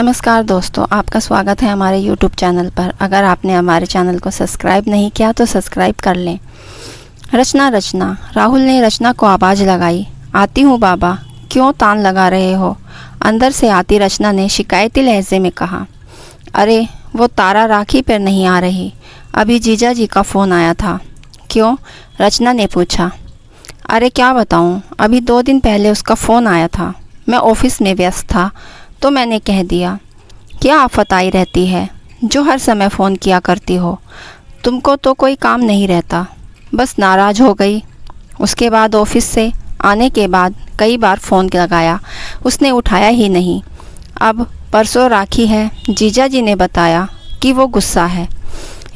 नमस्कार दोस्तों, आपका स्वागत है हमारे YouTube चैनल पर। अगर आपने हमारे चैनल को सब्सक्राइब नहीं किया तो सब्सक्राइब कर लें। रचना। राहुल ने रचना को आवाज़ लगाई। आती हूँ बाबा, क्यों तान लगा रहे हो? अंदर से आती रचना ने शिकायती लहजे में कहा। अरे वो तारा राखी पर नहीं आ रही, अभी जीजा जी का फ़ोन आया था। क्यों? रचना ने पूछा। अरे क्या बताऊँ, अभी 2 दिन पहले उसका फ़ोन आया था। मैं ऑफिस में व्यस्त था तो मैंने कह दिया, क्या आफत आई रहती है जो हर समय फ़ोन किया करती हो? तुमको तो कोई काम नहीं रहता। बस नाराज़ हो गई। उसके बाद ऑफिस से आने के बाद कई बार फ़ोन लगाया, उसने उठाया ही नहीं। अब परसों राखी है, जीजा जी ने बताया कि वो गुस्सा है,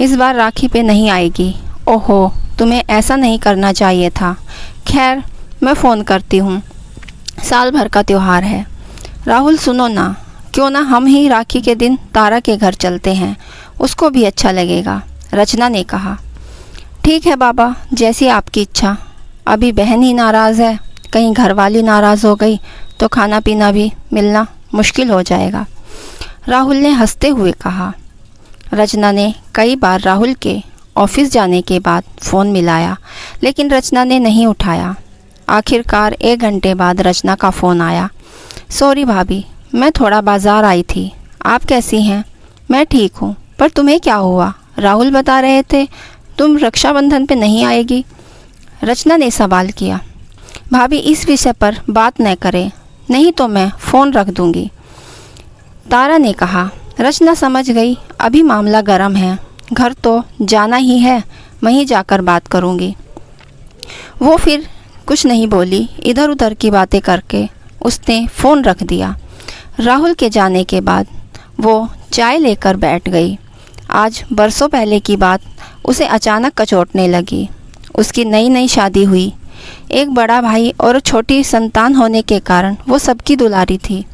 इस बार राखी पे नहीं आएगी। ओहो, तुम्हें ऐसा नहीं करना चाहिए था। खैर, मैं फ़ोन करती हूँ, साल भर का त्यौहार है। राहुल सुनो ना, क्यों ना हम ही राखी के दिन तारा के घर चलते हैं, उसको भी अच्छा लगेगा, रचना ने कहा। ठीक है बाबा, जैसी आपकी इच्छा। अभी बहन ही नाराज़ है, कहीं घरवाली नाराज़ हो गई तो खाना पीना भी मिलना मुश्किल हो जाएगा, राहुल ने हंसते हुए कहा। रचना ने कई बार राहुल के ऑफिस जाने के बाद फ़ोन मिलाया, लेकिन रचना ने नहीं उठाया। आखिरकार 1 घंटे बाद रचना का फ़ोन आया। सॉरी भाभी, मैं थोड़ा बाज़ार आई थी। आप कैसी हैं? मैं ठीक हूँ, पर तुम्हें क्या हुआ? राहुल बता रहे थे तुम रक्षाबंधन पे नहीं आएगी, रचना ने सवाल किया। भाभी, इस विषय पर बात न करें, नहीं तो मैं फ़ोन रख दूँगी, तारा ने कहा। रचना समझ गई, अभी मामला गर्म है, घर तो जाना ही है, वहीं जाकर बात करूँगी। वो फिर कुछ नहीं बोली। इधर उधर की बातें करके उसने फ़ोन रख दिया। राहुल के जाने के बाद वो चाय लेकर बैठ गई। आज बरसों पहले की बात उसे अचानक कचोटने लगी। उसकी नई नई शादी हुई, एक बड़ा भाई और छोटी संतान होने के कारण वो सबकी दुलारी थी।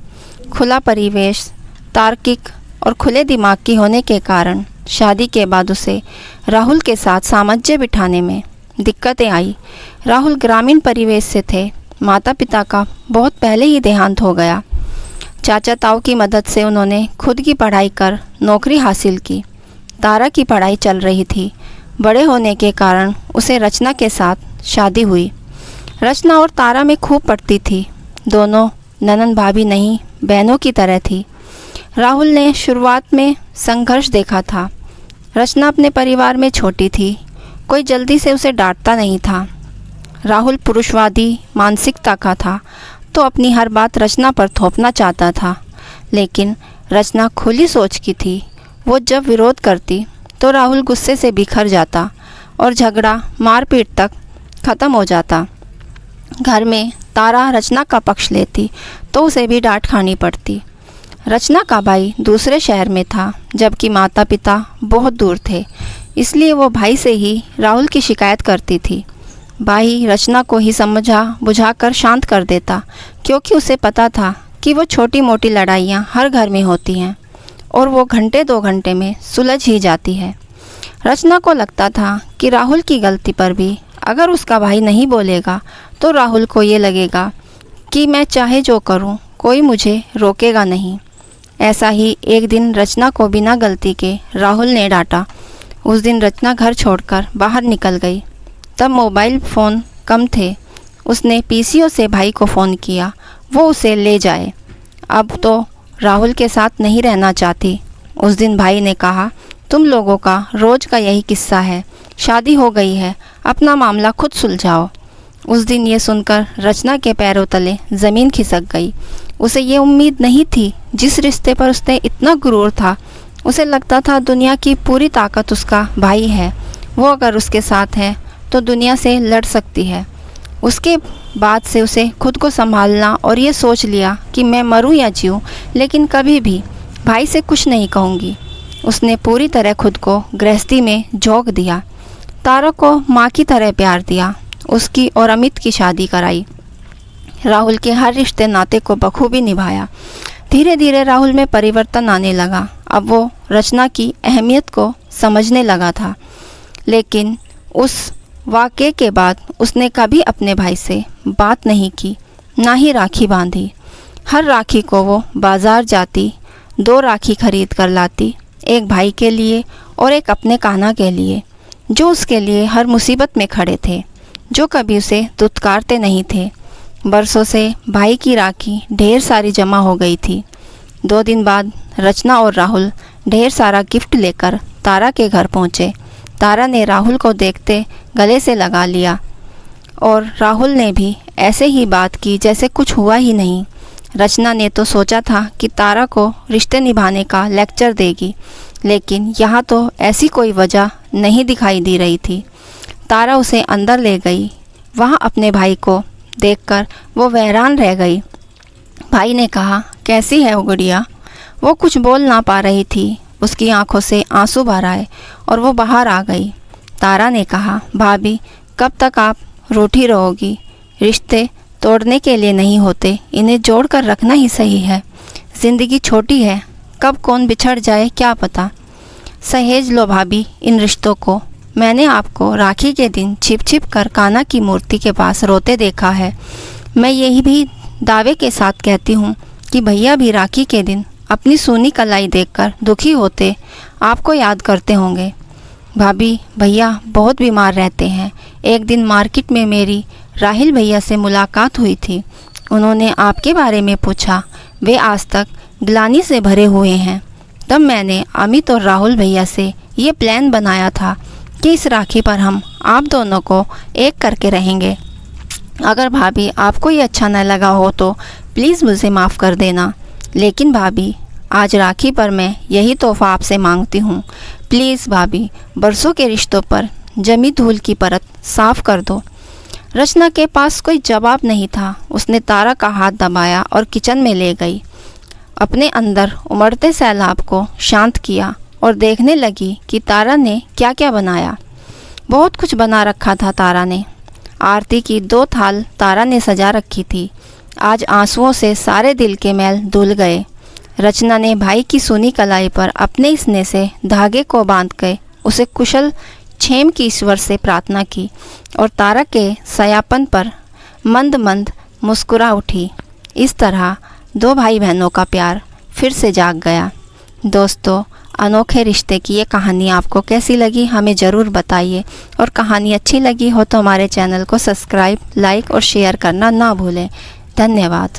खुला परिवेश, तार्किक और खुले दिमाग की होने के कारण शादी के बाद उसे राहुल के साथ सामंजस्य बिठाने में दिक्कतें आई। राहुल ग्रामीण परिवेश से थे, माता पिता का बहुत पहले ही देहांत हो गया। चाचा ताऊ की मदद से उन्होंने खुद की पढ़ाई कर नौकरी हासिल की। तारा की पढ़ाई चल रही थी। बड़े होने के कारण उसे रचना के साथ शादी हुई। रचना और तारा में खूब पड़ती थी, दोनों ननन भाभी नहीं, बहनों की तरह थी। राहुल ने शुरुआत में संघर्ष देखा था। रचना अपने परिवार में छोटी थी, कोई जल्दी से उसे डांटता नहीं था। राहुल पुरुषवादी मानसिकता का था तो अपनी हर बात रचना पर थोपना चाहता था, लेकिन रचना खुली सोच की थी। वो जब विरोध करती तो राहुल गुस्से से बिखर जाता और झगड़ा मारपीट तक ख़त्म हो जाता। घर में तारा रचना का पक्ष लेती तो उसे भी डांट खानी पड़ती। रचना का भाई दूसरे शहर में था, जबकि माता पिता बहुत दूर थे, इसलिए वो भाई से ही राहुल की शिकायत करती थी। भाई रचना को ही समझा बुझाकर शांत कर देता, क्योंकि उसे पता था कि वो छोटी मोटी लड़ाइयाँ हर घर में होती हैं और वो घंटे 2 घंटे में सुलझ ही जाती है। रचना को लगता था कि राहुल की गलती पर भी अगर उसका भाई नहीं बोलेगा तो राहुल को ये लगेगा कि मैं चाहे जो करूँ कोई मुझे रोकेगा नहीं। ऐसा ही एक दिन रचना को बिना गलती के राहुल ने डांटा। उस दिन रचना घर छोड़कर बाहर निकल गई। तब मोबाइल फ़ोन कम थे। उसने पीसीओ से भाई को फ़ोन किया, वो उसे ले जाए। अब तो राहुल के साथ नहीं रहना चाहती। उस दिन भाई ने कहा, तुम लोगों का रोज़ का यही किस्सा है, शादी हो गई है, अपना मामला खुद सुलझाओ। उस दिन ये सुनकर रचना के पैरों तले ज़मीन खिसक गई। उसे ये उम्मीद नहीं थी, जिस रिश्ते पर उसने इतना गुरूर था। उसे लगता था दुनिया की पूरी ताकत उसका भाई है, वो अगर उसके साथ है तो दुनिया से लड़ सकती है। उसके बाद से उसे खुद को संभालना और ये सोच लिया कि मैं मरूं या जीऊं, लेकिन कभी भी भाई से कुछ नहीं कहूँगी। उसने पूरी तरह खुद को गृहस्थी में झोंक दिया। तारा को माँ की तरह प्यार दिया, उसकी और अमित की शादी कराई। राहुल के हर रिश्ते नाते को बखूबी निभाया। धीरे धीरे राहुल में परिवर्तन आने लगा। अब वो रचना की अहमियत को समझने लगा था, लेकिन उस वाक़ये के बाद उसने कभी अपने भाई से बात नहीं की, ना ही राखी बांधी। हर राखी को वो बाज़ार जाती, 2 राखी खरीद कर लाती, एक भाई के लिए और एक अपने कान्हा के लिए, जो उसके लिए हर मुसीबत में खड़े थे, जो कभी उसे दुत्कारते नहीं थे। बरसों से भाई की राखी ढेर सारी जमा हो गई थी। 2 दिन बाद रचना और राहुल ढेर सारा गिफ्ट लेकर तारा के घर पहुँचे। तारा ने राहुल को देखते गले से लगा लिया और राहुल ने भी ऐसे ही बात की जैसे कुछ हुआ ही नहीं। रचना ने तो सोचा था कि तारा को रिश्ते निभाने का लेक्चर देगी, लेकिन यहाँ तो ऐसी कोई वजह नहीं दिखाई दे रही थी। तारा उसे अंदर ले गई। वहाँ अपने भाई को देखकर वो हैरान रह गई। भाई ने कहा, कैसी है वो गुड़िया? वो कुछ बोल ना पा रही थी। उसकी आंखों से आंसू भर आए और वो बाहर आ गई। तारा ने कहा, भाभी कब तक आप रूठी रहोगी? रिश्ते तोड़ने के लिए नहीं होते, इन्हें जोड़ कर रखना ही सही है। ज़िंदगी छोटी है, कब कौन बिछड़ जाए क्या पता। सहेज लो भाभी इन रिश्तों को। मैंने आपको राखी के दिन छिप छिप कर कान्हा की मूर्ति के पास रोते देखा है। मैं यही भी दावे के साथ कहती हूँ कि भैया भी राखी के दिन अपनी सूनी कलाई देखकर दुखी होते आपको याद करते होंगे। भाभी भैया बहुत बीमार रहते हैं। एक दिन मार्केट में मेरी राहिल भैया से मुलाकात हुई थी। उन्होंने आपके बारे में पूछा। वे आज तक ग्लानि से भरे हुए हैं। तब मैंने अमित और राहुल भैया से ये प्लान बनाया था कि इस राखी पर हम आप दोनों को एक करके रहेंगे। अगर भाभी आपको ये अच्छा न लगा हो तो प्लीज़ मुझे माफ़ कर देना। लेकिन भाभी आज राखी पर मैं यही तोहफ़ा आपसे मांगती हूँ। प्लीज़ भाभी बरसों के रिश्तों पर जमी धूल की परत साफ़ कर दो। रचना के पास कोई जवाब नहीं था। उसने तारा का हाथ दबाया और किचन में ले गई। अपने अंदर उमड़ते सैलाब को शांत किया और देखने लगी कि तारा ने क्या क्या बनाया। बहुत कुछ बना रखा था तारा ने। आरती की 2 थाल तारा ने सजा रखी थी। आज आंसुओं से सारे दिल के मैल धुल गए। रचना ने भाई की सूनी कलाई पर अपने स्नेह से धागे को बांध के उसे कुशल क्षेम की ईश्वर से प्रार्थना की और तारा के सयापन पर मंद मंद मुस्कुरा उठी। इस तरह 2 भाई बहनों का प्यार फिर से जाग गया। दोस्तों, अनोखे रिश्ते की ये कहानी आपको कैसी लगी हमें ज़रूर बताइए, और कहानी अच्छी लगी हो तो हमारे चैनल को सब्सक्राइब, लाइक और शेयर करना ना भूलें। धन्यवाद।